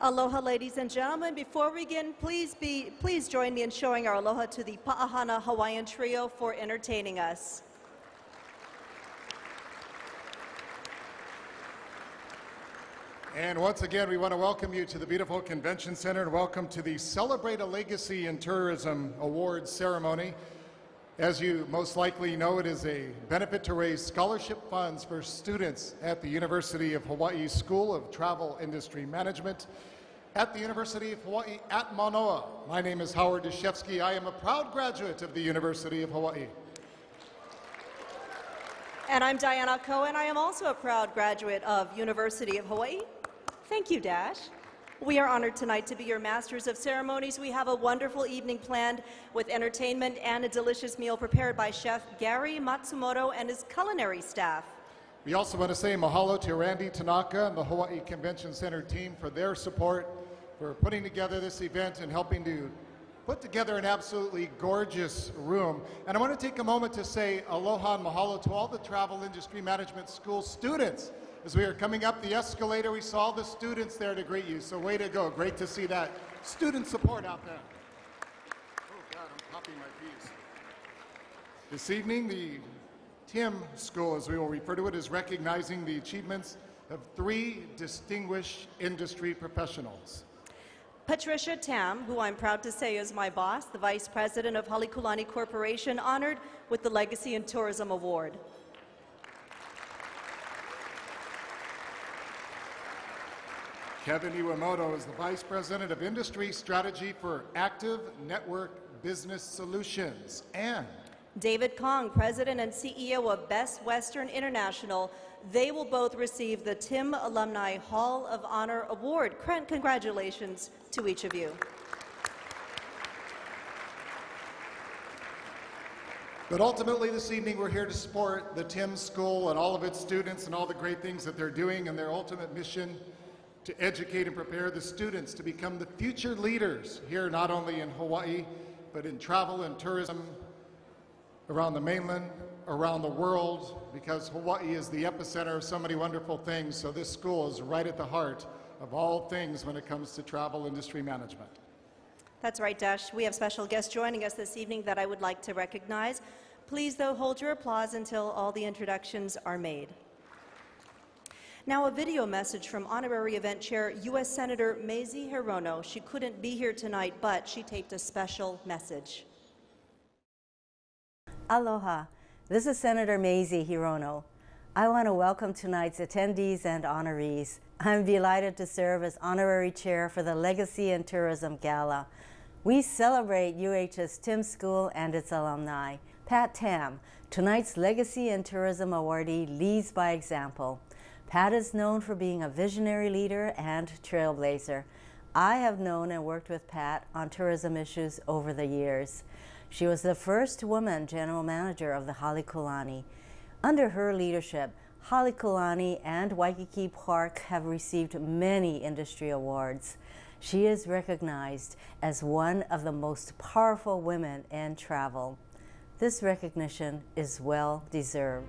Aloha, ladies and gentlemen. Before we begin, please join me in showing our aloha to the Pa'ahana Hawaiian Trio for entertaining us. And once again, we want to welcome you to the beautiful Convention Center and welcome to the Celebrate a Legacy in Tourism Awards ceremony. As you most likely know, it is a benefit to raise scholarship funds for students at the University of Hawaii School of Travel Industry Management at the University of Hawaii at Manoa. My name is Howard Deshevsky. I am a proud graduate of the University of Hawaii. And I'm Diana Cohen. I am also a proud graduate of University of Hawaii. Thank you, Dash. We are honored tonight to be your masters of ceremonies. We have a wonderful evening planned with entertainment and a delicious meal prepared by Chef Gary Matsumoto and his culinary staff. We also want to say mahalo to Randy Tanaka and the Hawaii Convention Center team for their support for putting together this event and helping to put together an absolutely gorgeous room. And I want to take a moment to say aloha and mahalo to all the Travel Industry Management School students. As we are coming up the escalator, we saw the students there to greet you, so way to go. Great to see that student support out there. Oh God, I'm popping my piece. This evening, the TIM School, as we will refer to it, is recognizing the achievements of 3 distinguished industry professionals. Patricia Tam, who I'm proud to say is my boss, the Vice President of Halekulani Corporation, honored with the Legacy in Tourism Award. Kevin Iwamoto is the Vice President of Industry Strategy for Active Network Business Solutions. And David Kong, President and CEO of Best Western International. They will both receive the TIM Alumni Hall of Honor Award. Congratulations to each of you. But ultimately this evening we're here to support the TIM School and all of its students and all the great things that they're doing and their ultimate mission to educate and prepare the students to become the future leaders here, not only in Hawaii, but in travel and tourism around the mainland, around the world, because Hawaii is the epicenter of so many wonderful things. So this school is right at the heart of all things when it comes to travel industry management. That's right, Dash. We have special guests joining us this evening that I would like to recognize. Please, though, hold your applause until all the introductions are made. Now, a video message from Honorary Event Chair U.S. Senator Mazie Hirono. She couldn't be here tonight, but she taped a special message. Aloha. This is Senator Mazie Hirono. I want to welcome tonight's attendees and honorees. I'm delighted to serve as Honorary Chair for the Legacy in Tourism Gala. We celebrate UH's TIM School and its alumni. Pat Tam, tonight's Legacy in Tourism awardee, leads by example. Pat is known for being a visionary leader and trailblazer. I have known and worked with Pat on tourism issues over the years. She was the first woman general manager of the Halekulani. Under her leadership, Halekulani and Waikiki Park have received many industry awards. She is recognized as one of the most powerful women in travel. This recognition is well deserved.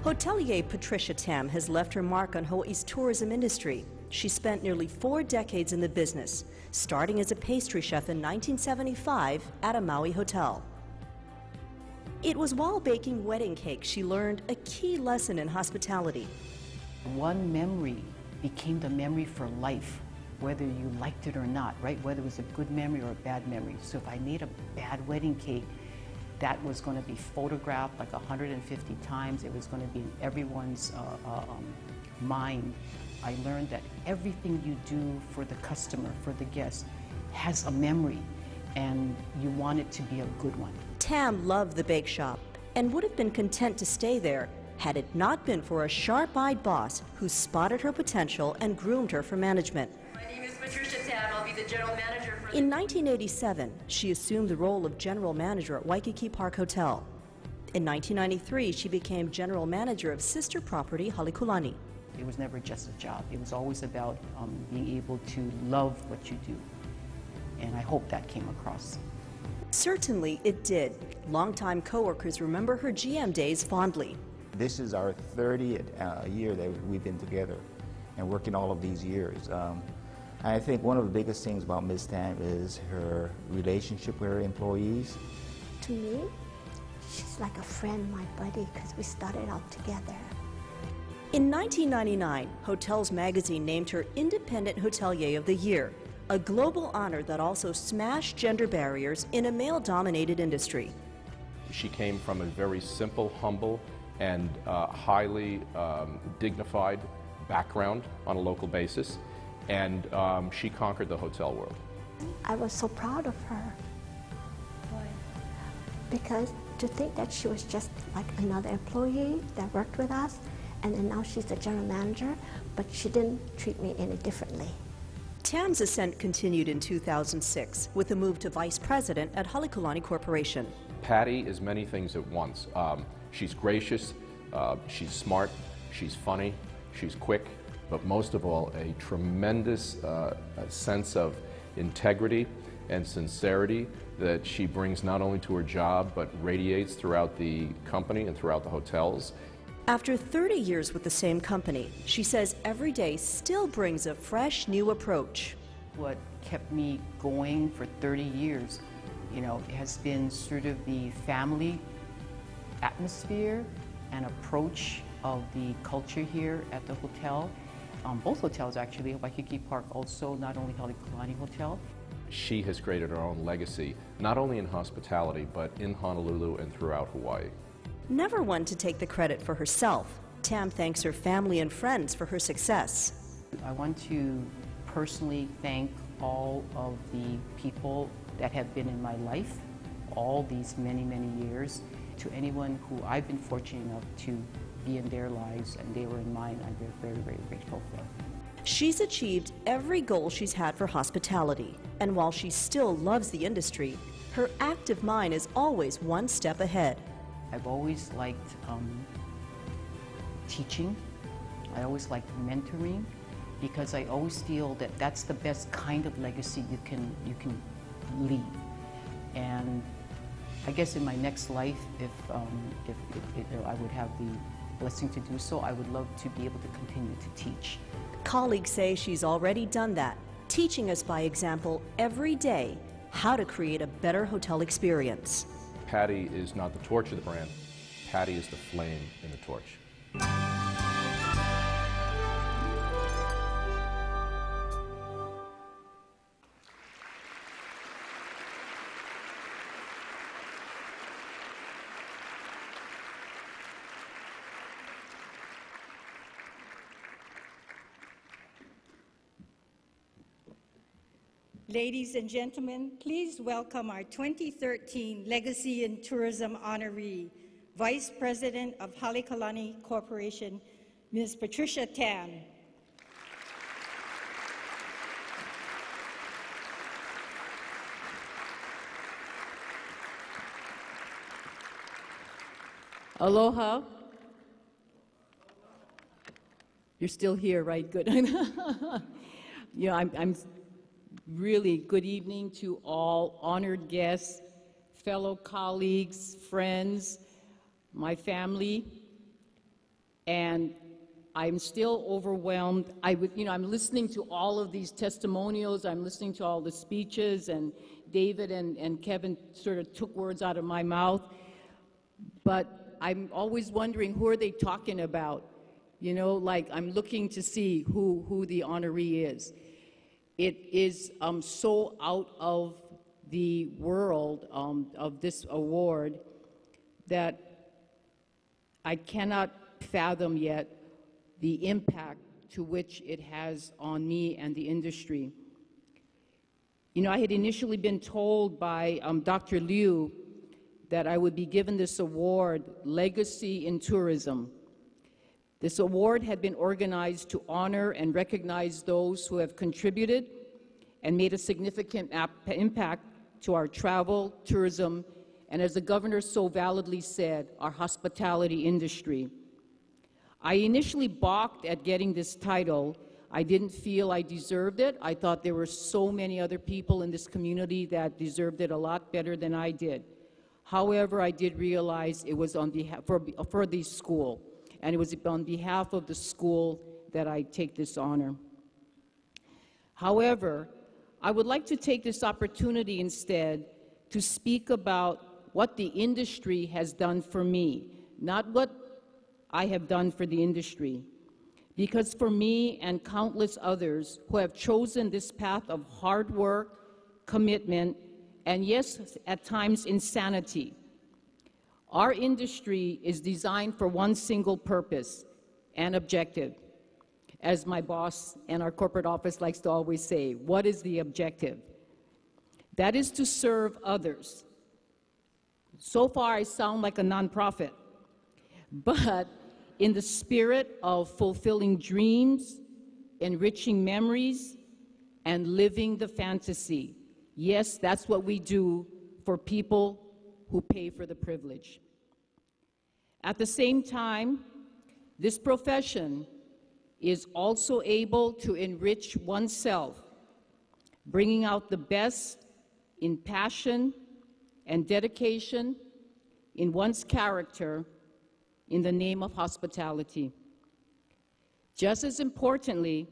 Hotelier Patricia Tam has left her mark on Hawaii's tourism industry. She spent nearly 4 decades in the business, starting as a pastry chef in 1975 at a Maui hotel. It was while baking wedding cakes she learned a key lesson in hospitality. One memory became the memory for life, whether you liked it or not, right? Whether it was a good memory or a bad memory. So if I made a bad wedding cake, that was going to be photographed like 150 times. It was going to be in everyone's mind. I learned that everything you do for the customer, for the guest, has a memory, and you want it to be a good one. Tam loved the bake shop and would have been content to stay there had it not been for a sharp-eyed boss who spotted her potential and groomed her for management. My name is Patricia Tam. I'll be the general manager for... In 1987, she assumed the role of general manager at Waikiki Park Hotel. In 1993, she became general manager of sister property Halekulani. It was never just a job. It was always about being able to love what you do. And I hope that came across. Certainly it did. Longtime coworkers remember her GM days fondly. This is our 30th year that we've been together and working all of these years. I think one of the biggest things about Ms. Tam is her relationship with her employees. To me, she's like a friend, my buddy, because we started out together. In 1999, Hotels Magazine named her Independent Hotelier of the Year, a global honor that also smashed gender barriers in a male-dominated industry. She came from a very simple, humble, and highly dignified background on a local basis, and she conquered the hotel world. I was so proud of her. Why? Because to think that she was just like another employee that worked with us, and then now she's the general manager, but she didn't treat me any differently. Tam's ascent continued in 2006 with a move to vice president at Halekulani Corporation. Patty is many things at once. She's gracious, she's smart, she's funny, she's quick, but most of all, a tremendous sense of integrity and sincerity that she brings not only to her job, but radiates throughout the company and throughout the hotels. After 30 years with the same company, she says every day still brings a fresh, new approach. What kept me going for 30 years, you know, has been sort of the family atmosphere and approach of the culture here at the hotel. Both hotels actually, Waikiki Park also, not only Halekulani Hotel. She has created her own legacy, not only in hospitality, but in Honolulu and throughout Hawaii. Never one to take the credit for herself, Tam thanks her family and friends for her success. I want to personally thank all of the people that have been in my life all these many, many years. To anyone who I've been fortunate enough to be in their lives and they were in mine, I'm very, very, very grateful for. She's achieved every goal she's had for hospitality, and while she still loves the industry, her active mind is always one step ahead. I've always liked teaching. I always liked mentoring, because I always feel that that's the best kind of legacy you can leave. And I guess in my next life, if I would have the blessing to do so, I would love to be able to continue to teach. Colleagues say she's already done that, teaching us by example every day how to create a better hotel experience. Patty is not the torch of the brand. Patty is the flame in the torch. Ladies and gentlemen, please welcome our 2013 Legacy in Tourism honoree, Vice President of Halekulani Corporation, Ms. Patricia Tam. Aloha. You're still here, right? Good. Yeah, I'm really good evening to all honored guests, fellow colleagues, friends, my family, and I'm still overwhelmed. I'm listening to all of these testimonials, I'm listening to all the speeches, and David and Kevin sort of took words out of my mouth, but I'm always wondering, who are they talking about? You know, like I'm looking to see who the honoree is. It is so out of the world of this award that I cannot fathom yet the impact to which it has on me and the industry. You know, I had initially been told by Dr. Liu that I would be given this award, Legacy in Tourism. This award had been organized to honor and recognize those who have contributed and made a significant impact to our travel, tourism, and as the governor so validly said, our hospitality industry. I initially balked at getting this title. I didn't feel I deserved it. I thought there were so many other people in this community that deserved it a lot better than I did. However, I did realize it was on behalf for the school, and it was on behalf of the school that I take this honor. However, I would like to take this opportunity instead to speak about what the industry has done for me, not what I have done for the industry. Because for me and countless others who have chosen this path of hard work, commitment, and yes, at times insanity, our industry is designed for one single purpose and objective. As my boss and our corporate office likes to always say, what is the objective? That is to serve others. So far, I sound like a nonprofit, but in the spirit of fulfilling dreams, enriching memories, and living the fantasy. Yes, that's what we do for people who pay for the privilege. At the same time, this profession is also able to enrich oneself, bringing out the best in passion and dedication in one's character in the name of hospitality. Just as importantly,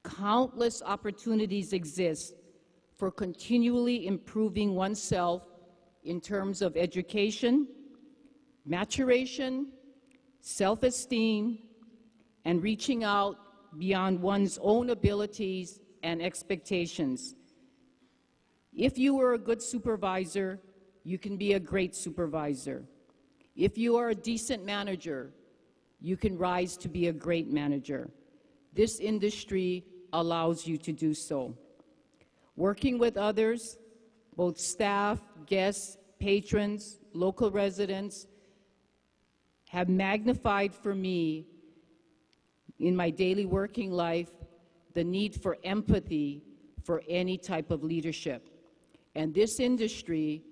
countless opportunities exist for continually improving oneself in terms of education, maturation, self-esteem, and reaching out beyond one's own abilities and expectations. If you were a good supervisor, you can be a great supervisor. If you are a decent manager, you can rise to be a great manager. This industry allows you to do so. Working with others, both staff, guests, patrons, local residents, have magnified for me in my daily working life the need for empathy for any type of leadership. And this industry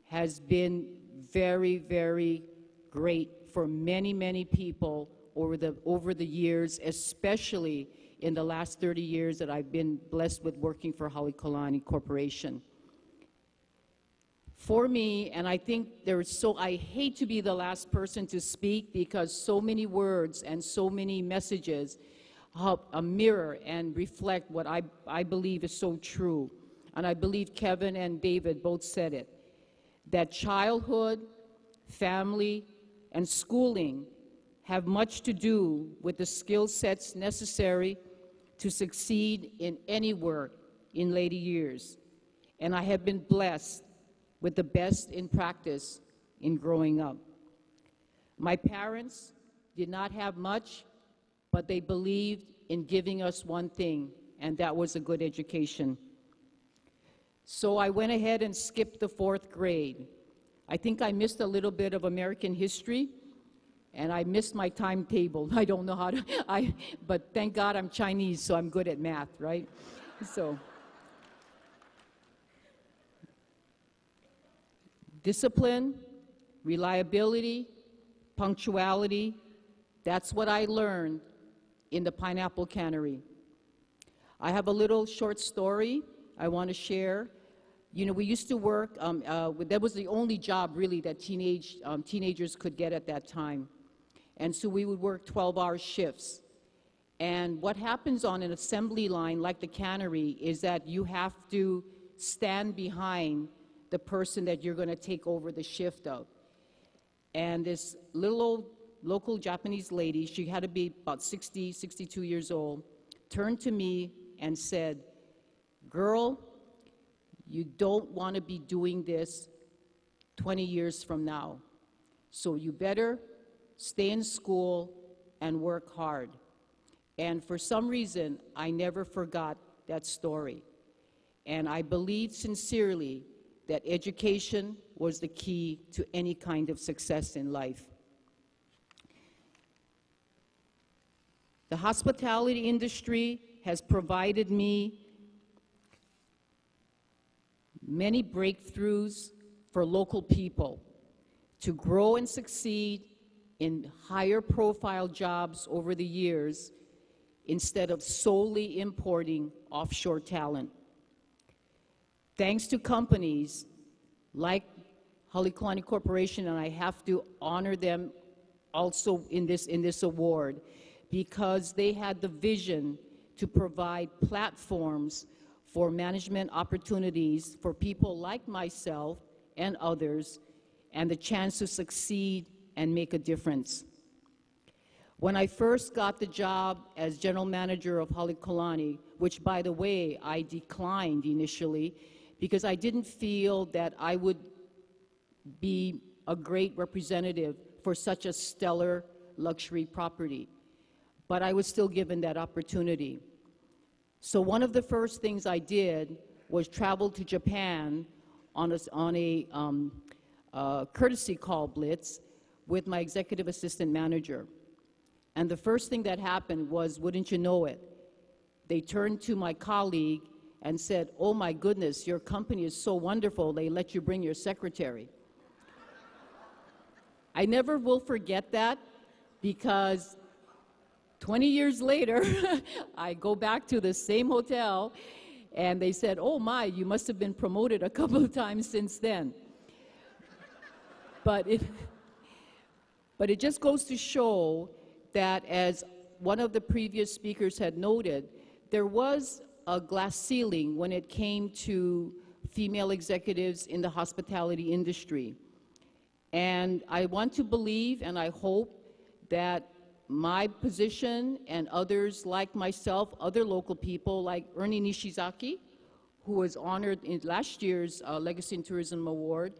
has been very, very great for many, many people over the years, especially in the last 30 years that I've been blessed with working for Halekulani Corporation. For me, and I think I hate to be the last person to speak because so many words and so many messages help mirror and reflect what I believe is so true. And I believe Kevin and David both said it, that childhood, family, and schooling have much to do with the skill sets necessary to succeed in any work in later years. And I have been blessed with the best in practice in growing up. My parents did not have much, but they believed in giving us one thing, and that was a good education. So I went ahead and skipped the 4th grade. I think I missed a little bit of American history, and I missed my timetable. I don't know how to, but thank God I'm Chinese, so I'm good at math, right? So, discipline, reliability, punctuality, that's what I learned in the Pineapple Cannery. I have a little short story I want to share. You know, we used to work, that was the only job really that teenagers could get at that time. And so we would work 12-hour shifts. And what happens on an assembly line like the cannery is that you have to stand behind the person that you're going to take over the shift of. And this little old local Japanese lady, she had to be about 60, 62 years old, turned to me and said, "Girl, you don't want to be doing this 20 years from now. So you better stay in school and work hard." And for some reason, I never forgot that story. And I believe sincerely that education was the key to any kind of success in life. The hospitality industry has provided me many breakthroughs for local people to grow and succeed in higher profile jobs over the years instead of solely importing offshore talent. Thanks to companies like Halekulani Corporation, and I have to honor them also in this award, because they had the vision to provide platforms for management opportunities for people like myself and others, and the chance to succeed and make a difference. When I first got the job as general manager of Halekulani, which, by the way, I declined initially because I didn't feel that I would be a great representative for such a stellar luxury property. But I was still given that opportunity. So one of the first things I did was travel to Japan on a courtesy call blitz with my executive assistant manager. And the first thing that happened was, wouldn't you know it, they turned to my colleague and said, "Oh my goodness, your company is so wonderful, they let you bring your secretary." I never will forget that, because 20 years later, I go back to the same hotel, and they said, "Oh my, you must have been promoted a couple of times since then." But it just goes to show that, as one of the previous speakers had noted, there was a glass ceiling when it came to female executives in the hospitality industry. And I want to believe, and I hope, that my position and others like myself, other local people like Ernie Nishizaki, who was honored in last year's Legacy in Tourism Award,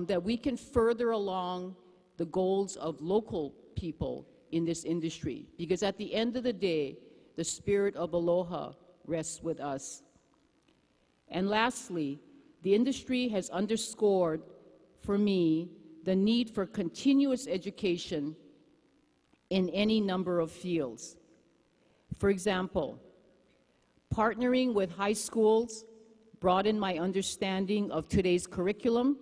that we can further along the goals of local people in this industry. Because at the end of the day, the spirit of aloha rests with us. And lastly, the industry has underscored for me the need for continuous education in any number of fields. For example, partnering with high schools broadened my understanding of today's curriculum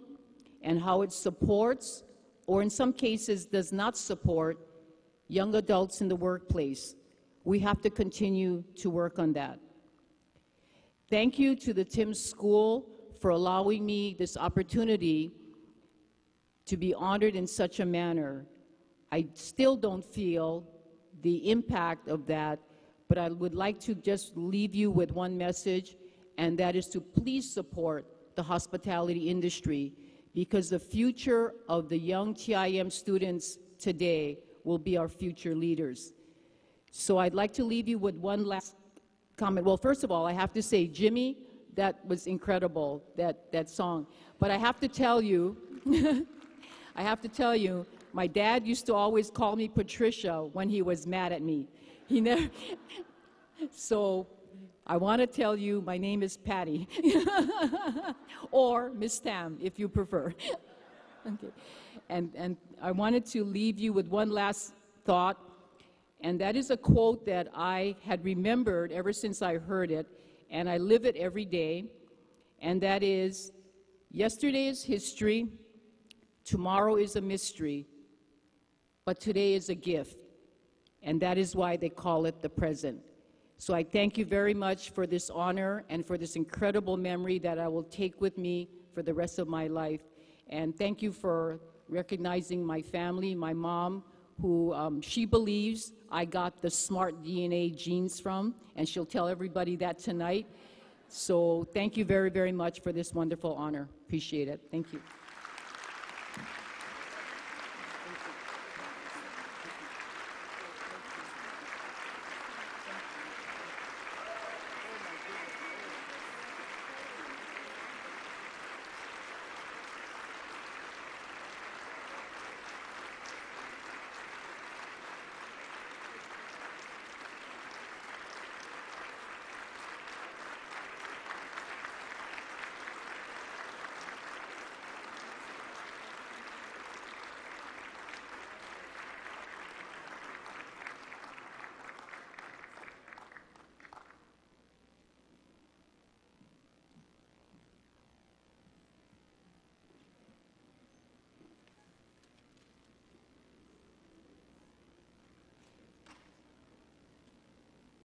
and how it supports, or in some cases does not support, young adults in the workplace. We have to continue to work on that. Thank you to the Tim School for allowing me this opportunity to be honored in such a manner. I still don't feel the impact of that, but I would like to just leave you with one message, and that is to please support the hospitality industry, because the future of the young TIM students today will be our future leaders. So I'd like to leave you with one last comment. Well, first of all, I have to say, Jimmy, that was incredible, that song. But I have to tell you, my dad used to always call me Patricia when he was mad at me. He never. So I want to tell you, my name is Patty, or Miss Tam, if you prefer. Okay. And I wanted to leave you with one last thought, and that is a quote that I had remembered ever since I heard it, and I live it every day, and that is, yesterday is history, tomorrow is a mystery, but today is a gift, and that is why they call it the present. So I thank you very much for this honor and for this incredible memory that I will take with me for the rest of my life. And thank you for recognizing my family, my mom, who she believes I got the smart DNA genes from, and she'll tell everybody that tonight. So thank you very, very much for this wonderful honor. Appreciate it. Thank you.